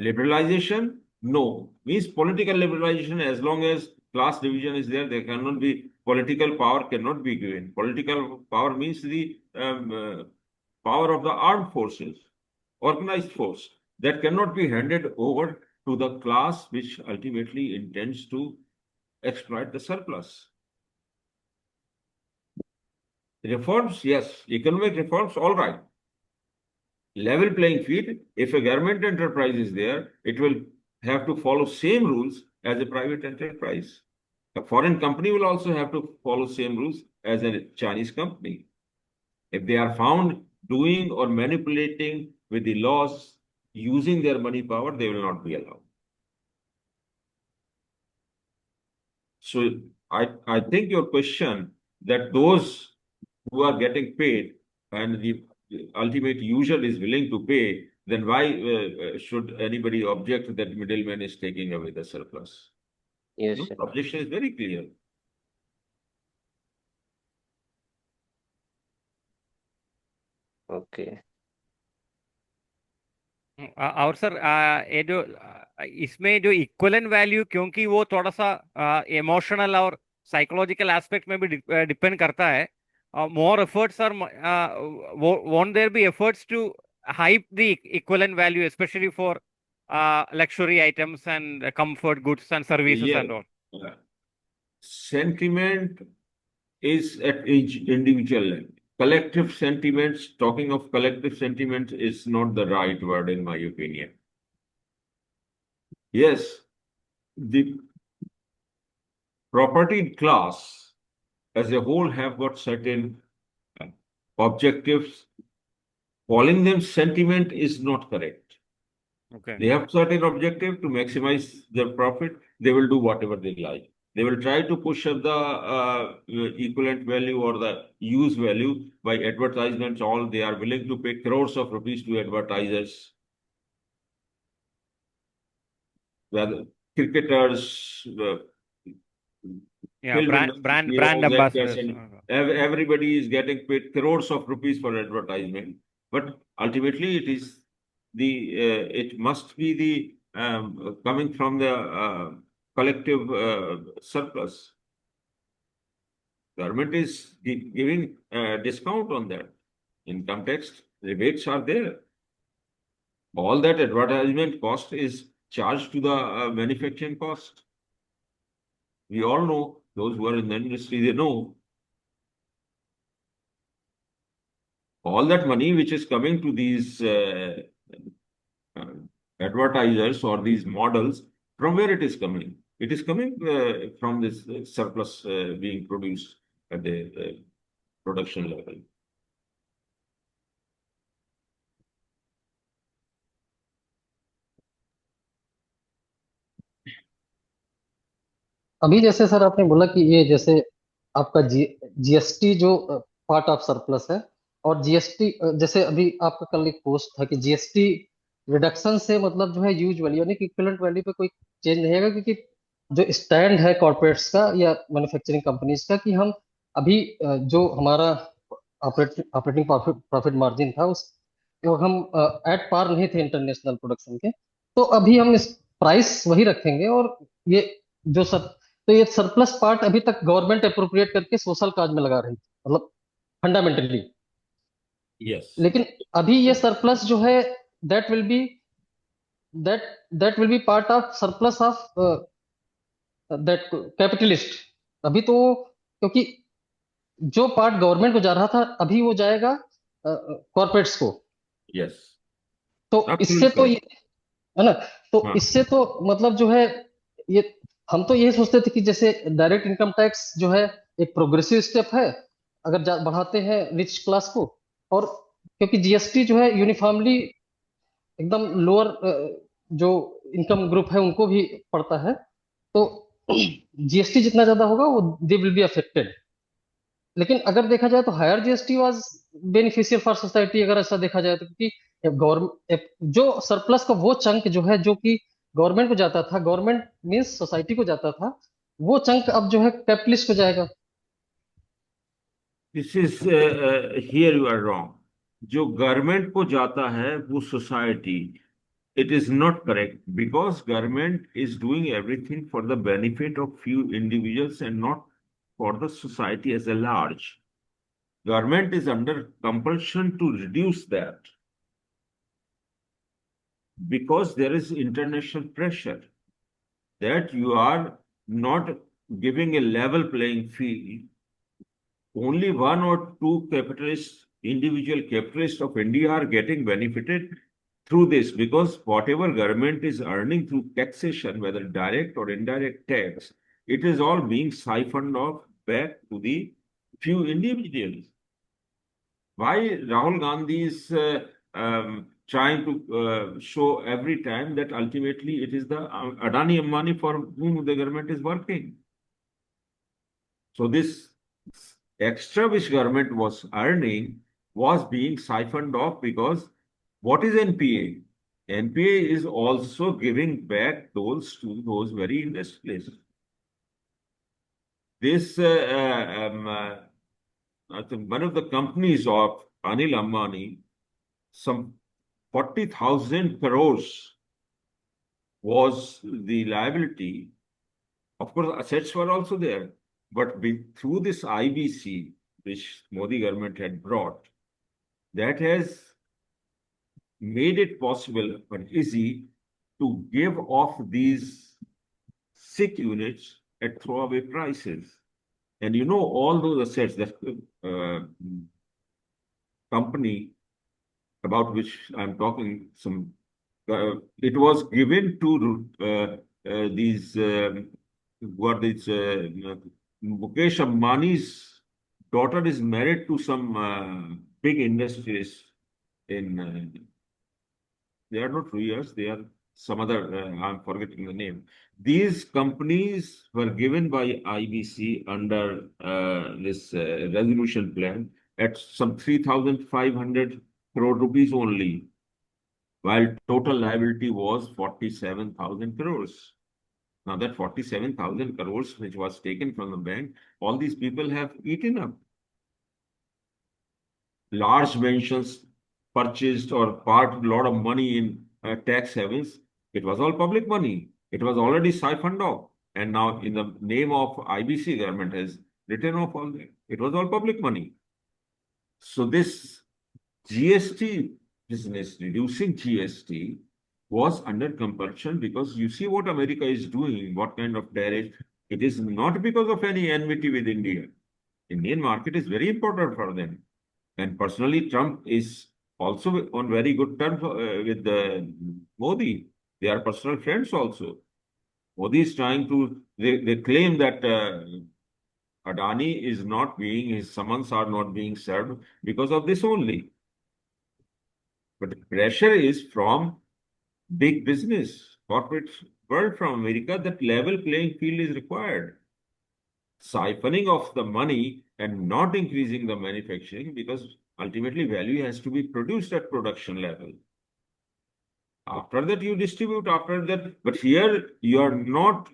S3: Liberalization, no. Means political liberalization, as long as class division is there, there cannot be, political power cannot be given. Political power means the power of the armed forces, organized force, that cannot be handed over to the class which ultimately intends to exploit the surplus. Reforms, yes. Economic reforms, all right. Level playing field. If a government enterprise is there, it will have to follow same rules as a private enterprise. A foreign company will also have to follow same rules as a Chinese company. If they are found doing or manipulating with the laws using their money power, they will not be allowed. So I think your question that those who are getting paid and the ultimate user is willing to pay, then why should anybody object that middleman is taking away the surplus?
S1: Yes,
S3: No,
S1: sir.
S3: the objection is very clear.
S1: Okay.
S2: और sir ये जो इसमें जो equivalent value, क्योंकि वो थोड़ा सा emotional और साइकोलॉजिकल एस्पेक्ट में भी डिपेंड करता है, more efforts or won't there be efforts to hype the equivalent value, especially for luxury items and comfort goods and services
S3: Yes.
S2: and all?
S3: Sentiment is at each individual level. Collective sentiments, talking of collective sentiments is not the right word in my opinion. Yes, the property class as a whole have got certain objectives. Calling them sentiment is not correct.
S2: Okay.
S3: They have certain objective to maximize their profit. They will do whatever they like. They will try to push up the equivalent value or the use value by advertisements. All they are willing to pay crores of rupees to advertisers. Whether cricketers,
S2: Yeah,
S3: film
S2: brand
S3: industry
S2: brand brand
S3: heroes, actors,
S2: ambassadors.
S3: and everybody is getting paid crores of rupees for advertisement. But ultimately, it must be the coming from the collective surplus. Government is giving discount on that. Income tax rebates are there. All that advertisement cost is charged to the manufacturing cost. We all know, those who are in the industry, they know all that money which is coming to these uh, advertisers or these models, from where it is coming? It is coming from this surplus being produced at the production level.
S4: अभी जैसे sir आपने बोला कि ये जैसे आपका GST जो part of surplus है, और जीएसटी जैसे अभी आपका कल एक पोस्ट था कि जीएसटी रिडक्शन से मतलब जो है यूज वैल्यू यानी कि इक्विवेलेंट वैल्यू पे कोई चेंज नहीं आएगा, क्योंकि जो स्टैंड है कॉर्पोरेट्स का या मैन्युफैक्चरिंग कंपनीज का कि हम अभी जो हमारा ऑपरेटिंग प्रॉफिट मार्जिन था उस तो हम एट पार नहीं थे इंटरनेशनल प्रोडक्शन के, तो अभी हम इस प्राइस वही रखेंगे। और ये जो सर तो ये सरप्लस पार्ट अभी तक गवर्नमेंट अप्रोप्रिएट करके सोशल काज में लगा रही थी, मतलब फंडामेंटली।
S3: Yes.
S4: लेकिन अभी ये सरप्लस जो है that will be that will be part of surplus of that capitalist. अभी तो क्योंकि जो पार्ट गवर्नमेंट को जा रहा था अभी वो जाएगा कॉर्पोरेट्स को।
S3: Yes.
S4: तो इससे
S3: Absolutely
S4: तो
S3: correct.
S4: है ना, तो
S3: हाँ.
S4: इससे तो मतलब जो है ये हम तो यही सोचते थे कि जैसे डायरेक्ट इनकम टैक्स जो है एक प्रोग्रेसिव स्टेप है, अगर बढ़ाते हैं रिच क्लास को, और क्योंकि जीएसटी जो है यूनिफॉर्मली एकदम लोअर जो इनकम ग्रुप है उनको भी पड़ता है, तो जीएसटी जितना ज्यादा होगा वो दे विल बी अफेक्टेड। लेकिन अगर देखा जाए तो higher GST was beneficial for society, अगर ऐसा देखा जाए तो, क्योंकि गवर्नमेंट जो सरप्लस का वो चंक जो है जो कि गवर्नमेंट को जाता था, गवर्नमेंट मींस सोसाइटी को जाता था, वो चंक अब जो है कैपिटलिस्ट को जाएगा।
S3: This is here you are wrong. जो गवर्नमेंट को जाता है वो society, it is not correct because government is doing everything for the benefit of few individuals and not for the society as a large. Government is under compulsion to reduce that because there is international pressure that you are not giving a level playing field, only one or two capitalists, individual capitalists of India are getting benefited through this, because whatever government is earning through taxation, whether direct or indirect tax, it is all being siphoned off back to the few individuals. Why Rahul Gandhi is trying to show every time that ultimately it is the Adani Ambani for whom the government is working. So this extra which government was earning was being siphoned off, because what is NPA? NPA is also giving back those to those very industrialists. This I think one of the companies of Anil Ambani, some 40,000 crores was the liability. Of course, assets were also there, but through this IBC, which Modi government had brought, that has made it possible and easy to give off these sick units at throwaway prices. And you know, all those assets, that company about which I'm talking, it was given to these who are these Mukesh Ambani's daughter is married to some big industries in they are not Ruyas, they are some other, I'm forgetting the name. These companies were given by IBC under this resolution plan at some 3,500 crore rupees only, while total liability was 47,000 crores. Now that 47,000 crores which was taken from the bank, all these people have eaten up. Large mansions purchased or parked a lot of money in tax havens. It was all public money. It was already siphoned off. And now in the name of IBC, government has written off all that. It was all public money. So this GST business, reducing GST, was under compulsion, because you see what America is doing, what kind of tariff. It is not because of any enmity with India. Indian market is very important for them. And personally, Trump is also on very good terms with Modi. They are personal friends also. Modi is trying to, they claim that Adani is not being, his summons are not being served because of this only. But the pressure is from big business, corporate world from America, that level playing field is required. Siphoning of the money and not increasing the manufacturing, because ultimately value has to be produced at production level. After that, you distribute after that. But here, you are not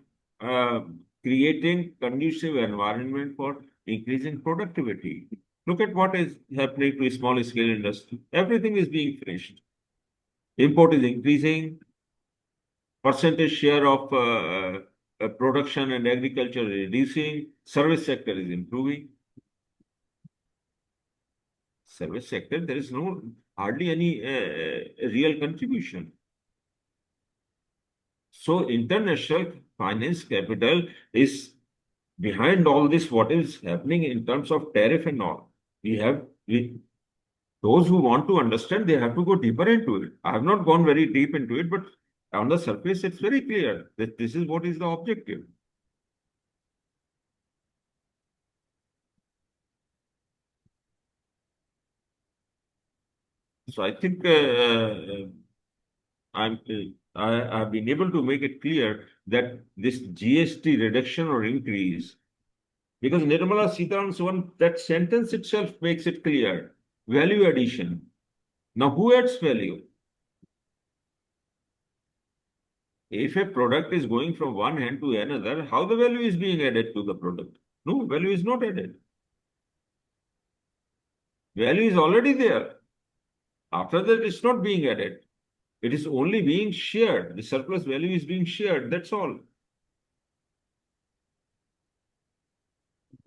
S3: creating conducive environment for increasing productivity. Look at what is happening to small scale industry. Everything is being finished. Import is increasing. Percentage share of production and agriculture is reducing. Service sector is improving. Service sector, there is hardly any real contribution. So international finance capital is behind all this, what is happening in terms of tariff and all. Those who want to understand, they have to go deeper into it. I have not gone very deep into it, but on the surface, it's very clear that this is what is the objective. So I think I've been able to make it clear that this GST reduction or increase, because Nirmala Sitharaman's one, that sentence itself makes it clear. Value addition. Now, who adds value? If a product is going from one hand to another, how the value is being added to the product? No, value is not added. Value is already there. After that, it's not being added. It is only being shared. The surplus value is being shared. That's all.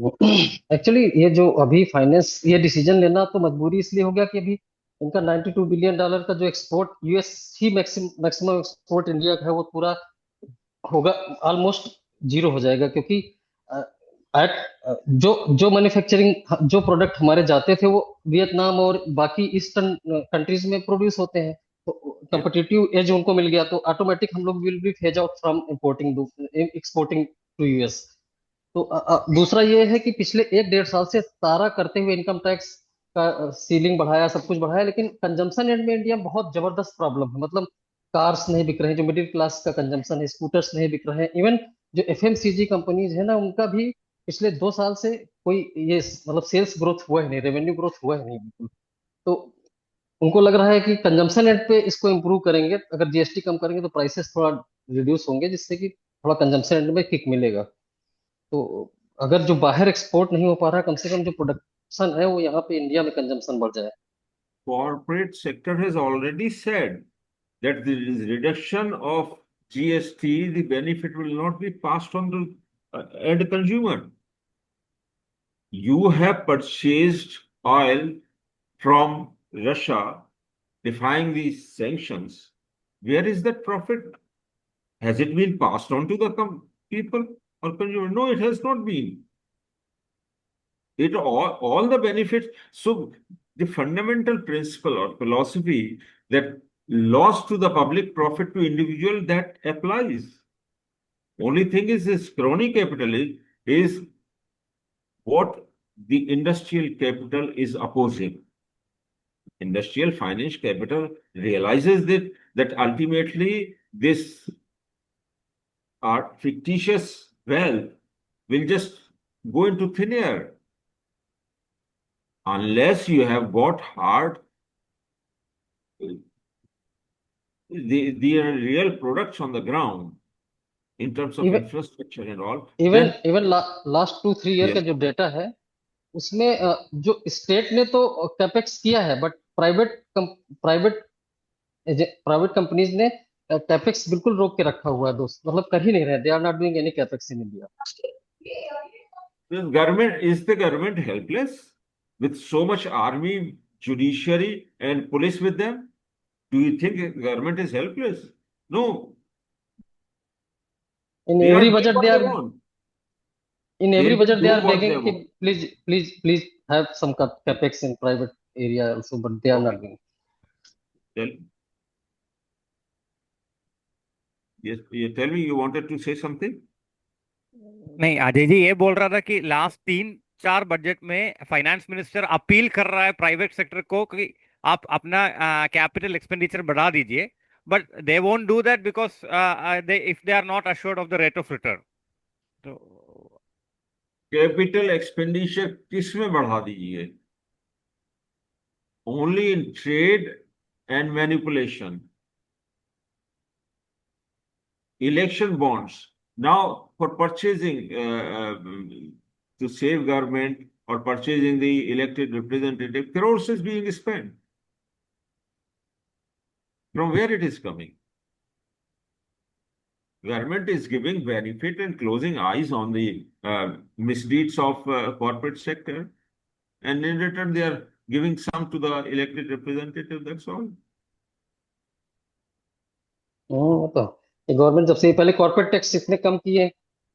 S4: Actually ये जो अभी finance ये decision लेना तो मजबूरी इसलिए हो गया कि अभी इनका $92 बिलियन का जो एक्सपोर्ट यूएस ही मैक्सिमम एक्सपोर्ट इंडिया का है वो पूरा होगा, ऑलमोस्ट जीरो हो जाएगा, क्योंकि एट जो जो मैन्युफैक्चरिंग जो प्रोडक्ट हमारे जाते थे वो वियतनाम और बाकी ईस्टर्न कंट्रीज में प्रोड्यूस होते हैं, तो
S3: Yes.
S4: कंपिटिटिव एज उनको मिल गया, तो ऑटोमेटिक हम लोग will be phase out from importing exporting to US. तो दूसरा ये है कि पिछले 1-1.5 साल से सारा करते हुए इनकम टैक्स का सीलिंग बढ़ाया, सब कुछ बढ़ाया, लेकिन कंजम्पशन एंड में इंडिया में बहुत जबरदस्त प्रॉब्लम है। मतलब कार्स नहीं बिक रहे हैं, जो मिडिल क्लास का कंजम्पशन है, स्कूटर्स नहीं बिक रहे हैं, इवन जो एफएमसीजी कंपनीज है ना, उनका भी पिछले 2 साल से कोई ये मतलब सेल्स ग्रोथ हुआ ही नहीं, रेवेन्यू ग्रोथ हुआ ही नहीं बिल्कुल। तो उनको लग रहा है कि कंजम्पशन एंड पे इसको इम्प्रूव करेंगे, अगर जीएसटी कम करेंगे तो प्राइसेस थोड़ा रिड्यूस होंगे, जिससे कि थोड़ा कंजम्पशन एंड में किक मिलेगा। तो अगर जो बाहर एक्सपोर्ट नहीं हो पा रहा, कम से कम जो प्रोडक्शन है वो यहाँ पे इंडिया में कंजम्पशन बढ़ जाए।
S3: Corporate sector has already said that there is reduction of GST, the benefit will not be passed on to end consumer. You have purchased oil from Russia, defying these sanctions. Where is that profit? Has it been passed on to the people or consumer? No, it has not been. It all the benefits. So the fundamental principle or philosophy that loss to the public, profit to individual, that applies. Only thing is this crony capitalism is what the industrial capital is opposing. Industrial finance capital realizes that ultimately this fictitious wealth will just go into thin air unless you have got hard the real products on the ground in terms of
S4: even
S3: infrastructure and all,
S4: even
S3: then
S4: even last 2-3 year का
S3: yes,
S4: जो data है उसमें जो state ने तो capex किया है, but private private companies ने कैपेक्स बिल्कुल रोक के रखा हुआ है दोस्त, मतलब कर ही नहीं रहे, they are not doing any capex in India.
S3: the government helpless with so much army, judiciary, and police with them? Do you think the government is helpless? No,
S4: in
S3: they are
S4: every
S3: doing
S4: budget they
S3: what they
S4: are
S3: want.
S4: In
S3: They
S4: every
S3: will
S4: budget
S3: do
S4: they are
S3: what they
S4: begging कि
S3: want.
S4: Please please please have some capex in private area also, but they are
S3: Okay.
S4: Not doing.
S3: Tell, yes, you tell me you wanted to say something?
S2: नहीं, अजय जी ये बोल रहा था कि last 3-4 budget में finance minister appeal कर रहा है प्राइवेट सेक्टर को कि आप अपना कैपिटल एक्सपेंडिचर बढ़ा दीजिए, but they won't do that because they if they are not assured of the rate of return. तो
S3: कैपिटल एक्सपेंडिचर किस में बढ़ा दीजिए? Only in trade and manipulation, election bonds. Now, for purchasing to save government or purchasing the elected representative, crores is being spent. From where it is coming? Government is giving benefit and closing eyes on the misdeeds of corporate sector, and in return they are giving some to the elected representative. That's all.
S4: तो government जब से पहले corporate tax इतने कम किए,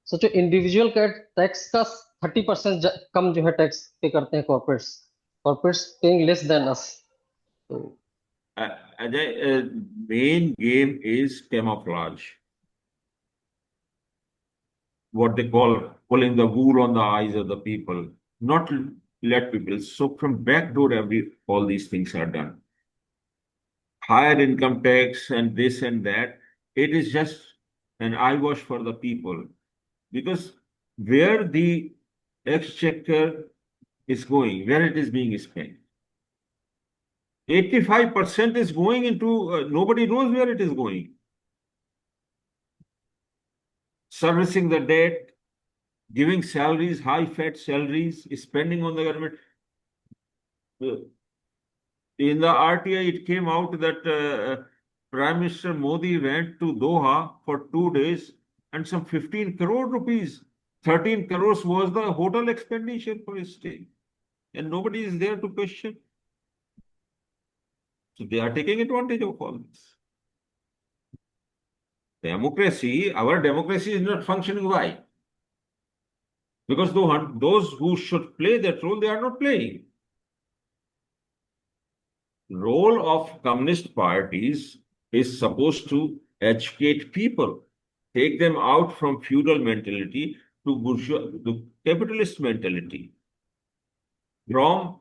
S4: सोचो individual का tax का 30% कम जो है टैक्स पे करते हैं corporates, corporates paying less than us. तो
S3: Ajay, main game is camouflage. What they call pulling the wool on the eyes of the people, not let people. So from backdoor, all these things are done. Higher income tax and this and that. It is just an eyewash for the people, because where the exchequer is going, where it is being spent, 85% is going into nobody knows where it is going. Servicing the debt, giving salaries, high fat salaries, spending on the government. In the RTI, it came out that Prime Minister Modi went to Doha for 2 days and some 15 crore rupees. 13 crores was the hotel expenditure for his stay. And nobody is there to question. So they are taking advantage of all this. Democracy, our democracy is not functioning. Why? because those who should play that role, they are not playing. Role of communist parties is supposed to educate people, take them out from feudal mentality to bourgeois, to capitalist mentality, from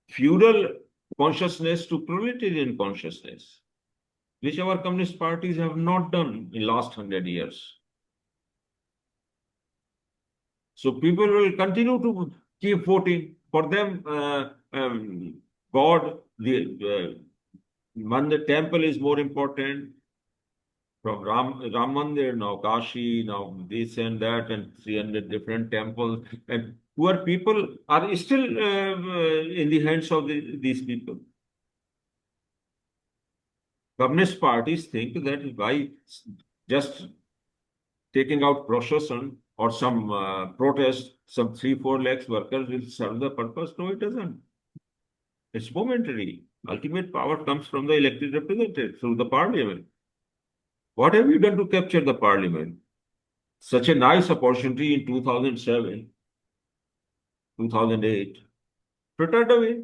S3: feudal consciousness to proletarian consciousness, which our communist parties have not done in last 100 years. So people will continue to keep voting for them. God, the temple is more important. From Ram Mandir, now Kashi, now this and that, and 300 different temples. And poor people are still in the hands of these people. Communist parties think that by just taking out procession or some protest, some 3-4 lakhs workers will serve the purpose. No, it doesn't. It's momentary. Ultimate power comes from the elected representatives through the parliament. What have you done to capture the parliament? Such a nice opportunity in 2007, 2008, frittered away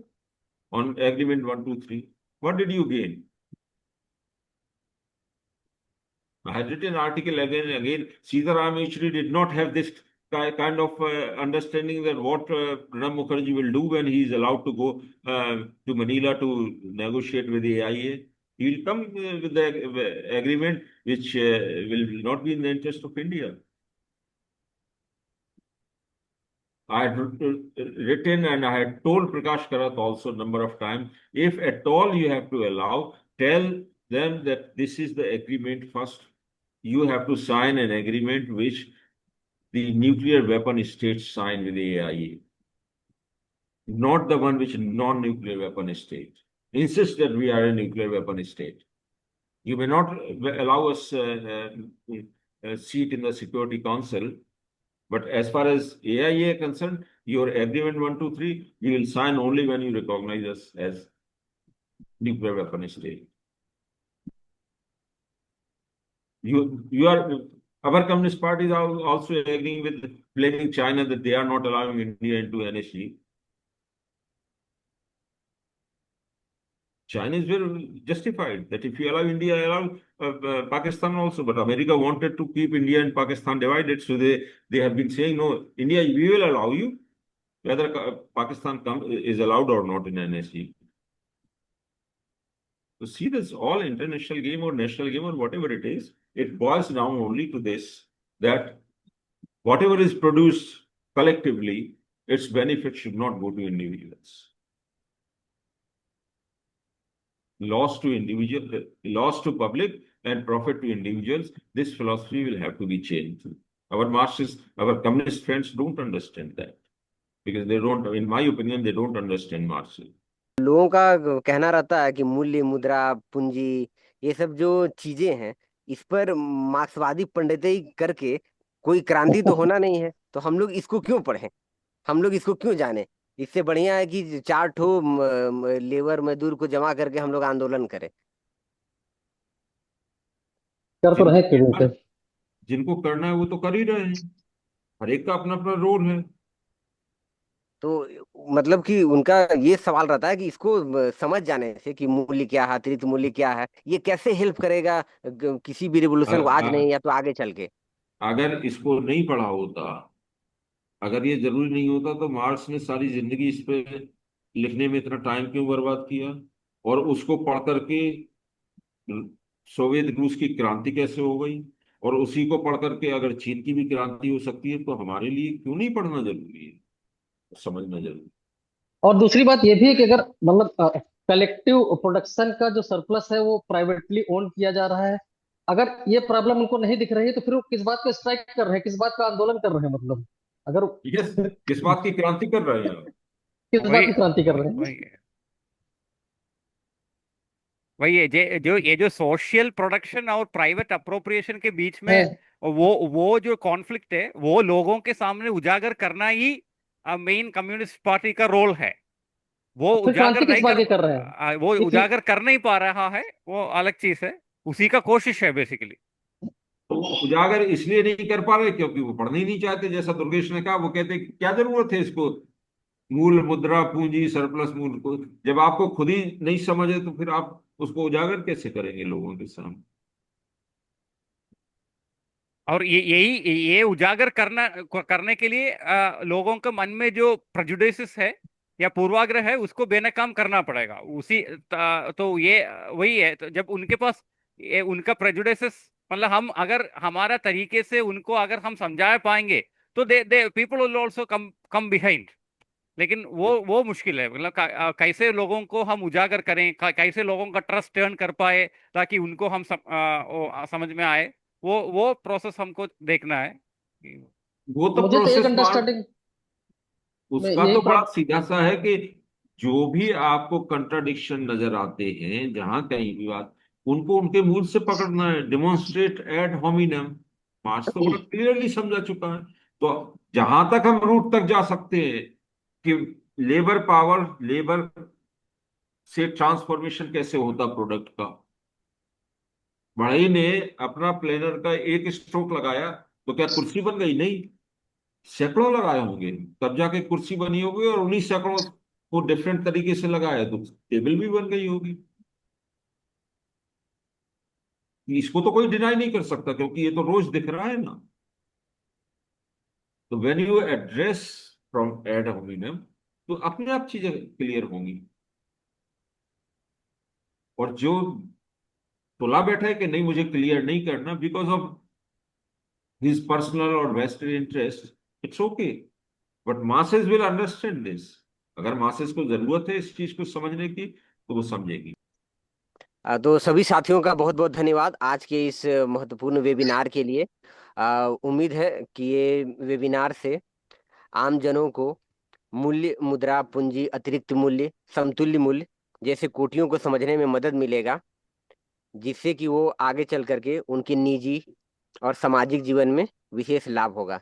S3: on agreement 123. What did you gain? I had written an article again and again. Sitaram Yechuri did not have this kind of understanding that what Pranab Mukherjee will do when he is allowed to go to Manila to negotiate with the AIA. He will come with the agreement which will not be in the interest of India. I had written and I had told Prakash Karat also a number of times, if at all you have to allow, tell them that this is the agreement first. You have to sign an agreement which the nuclear weapon states sign with the AIA, not the one which non-nuclear weapon state. Insist that we are a nuclear weapon state. You may not allow us a seat in the Security Council, but as far as AIA is concerned, your agreement 123, we will sign only when you recognize us as nuclear weapon state. Our Communist Party is also agreeing with blaming China that they are not allowing India into NSG. China is very justified that if you allow India, allow Pakistan also. But America wanted to keep India and Pakistan divided. So they have been saying, no, India, we will allow you, whether Pakistan is allowed or not in NSG. So see, this all international game or national game or whatever it is, it boils down only to this, that whatever is produced collectively, its benefit should not go to individuals. Loss to individual, loss to public and profit to individuals, this philosophy will have to be changed. Our Marxists, our communist friends don't understand that, because they don't, in my opinion, they don't understand Marxism.
S1: लोगों का कहना रहता है कि मूल्य, मुद्रा, पूंजी, ये सब जो चीजें हैं, इस पर मार्क्सवादी पंडिताई करके कोई क्रांति तो होना नहीं है, तो हम लोग इसको क्यों पढ़ें, हम लोग इसको क्यों जाने। इससे बढ़िया है कि 4 ठो लेबर मजदूर को जमा करके हम लोग आंदोलन करें।
S4: कर तो रहे
S3: जिनको
S4: थे।
S3: जिनको करना है वो तो कर ही रहे हैं, हर एक का अपना अपना रोल है।
S1: तो मतलब कि उनका ये सवाल रहता है कि इसको समझ जाने से कि मूल्य क्या है, अतिरिक्त मूल्य क्या है, ये कैसे हेल्प करेगा किसी भी रिवोल्यूशन को, आज नहीं या तो आगे चल के।
S3: अगर इसको नहीं पढ़ा होता, अगर ये जरूरी नहीं होता, तो मार्क्स ने सारी जिंदगी इस पे लिखने में इतना टाइम क्यों बर्बाद किया, और उसको पढ़ करके सोवियत रूस की क्रांति कैसे हो गई, और उसी को पढ़ करके अगर चीन की भी क्रांति हो सकती है, तो हमारे लिए क्यों नहीं पढ़ना जरूरी है, समझना जरूरी।
S4: और दूसरी बात ये भी है कि अगर मतलब कलेक्टिव प्रोडक्शन का जो सरप्लस है वो प्राइवेटली ओन किया जा रहा है, अगर ये प्रॉब्लम उनको नहीं दिख रही है तो फिर वो किस बात का स्ट्राइक कर रहे हैं, किस बात का आंदोलन कर रहे हैं, मतलब अगर
S3: यस, किस बात की क्रांति कर रहे हैं आप?
S4: किस बात की क्रांति कर रहे हैं।
S2: वही ये जो सोशल प्रोडक्शन और प्राइवेट अप्रोप्रिएशन के बीच में
S4: है।
S2: वो जो कॉन्फ्लिक्ट है, वो लोगों के सामने उजागर करना ही मेन कम्युनिस्ट पार्टी का रोल है। वो
S4: फिर क्रांति
S2: उजागर
S4: किस
S2: नहीं
S4: बात
S2: कर
S4: की कर रहे हैं,
S2: वो
S4: ये चीज
S2: उजागर कर नहीं पा रहा है, वो अलग चीज है, उसी का कोशिश है बेसिकली।
S3: तो वो उजागर इसलिए नहीं कर पा रहे क्योंकि वो पढ़ना ही नहीं चाहते। जैसा दुर्गेश ने कहा, वो कहते कि क्या जरूरत है इसको, मूल, मुद्रा, पूंजी, सरप्लस मूल को, जब आपको खुद ही नहीं समझ है तो फिर आप उसको उजागर कैसे करेंगे लोगों के सामने।
S2: और ये उजागर करने के लिए लोगों के मन में जो प्रेजुडिस है या पूर्वाग्रह है उसको बेनकाम करना पड़ेगा। तो ये वही है। तो जब उनके पास उनका प्रेजुडिस, मतलब हम अगर हमारा तरीके से उनको अगर हम समझा पाएंगे तो they people will also come come behind. लेकिन वो मुश्किल है। मतलब कैसे लोगों को हम उजागर करें, कैसे लोगों का ट्रस्ट टर्न कर पाए ताकि उनको हम समझ में आए। वो प्रोसेस हमको देखना है।
S3: वो तो
S4: मुझे तो एक
S3: प्रोसेस मान,
S4: अंडरस्टैंडिंग में
S3: उसका
S4: यही
S3: तो बड़ा सीधा सा है कि जो भी आपको कंट्राडिक्शन नजर आते हैं जहां कहीं भी बात, उनको उनके मूल से पकड़ना है। डिमोन्स्ट्रेट एड होमिनम, मार्क्स तो बड़ा क्लियरली समझा चुका है। तो जहां तक हम रूट तक जा सकते हैं कि लेबर पावर, लेबर से ट्रांसफॉर्मेशन कैसे होता प्रोडक्ट का। बढ़ई ने अपना प्लेनर का एक स्ट्रोक लगाया तो क्या कुर्सी बन गई? नहीं, सैकड़ों लगाए होंगे तब जाके कुर्सी बनी होगी, और उन्हीं सैकड़ों को डिफरेंट तरीके से लगाया तो टेबल भी बन गई होगी। इसको तो कोई डिनाई नहीं कर सकता क्योंकि ये तो रोज दिख रहा है ना। तो when you address from add hominem, तो अपने आप चीजें क्लियर होंगी। और जो तुला बैठा है कि नहीं मुझे क्लियर नहीं करना बिकॉज ऑफ हिज पर्सनल और vested interest, it's okay, but masses will understand this. अगर मासेस को जरूरत है इस चीज को समझने की तो वो समझेगी।
S1: तो सभी साथियों का बहुत बहुत धन्यवाद आज के इस महत्वपूर्ण वेबिनार के लिए। उम्मीद है कि ये वेबिनार से आम जनों को मूल्य, मुद्रा, पूंजी, अतिरिक्त मूल्य, समतुल्य मूल्य जैसे कोटियों को समझने में मदद मिलेगा, जिससे कि वो आगे चल करके उनके निजी और सामाजिक जीवन में विशेष लाभ होगा।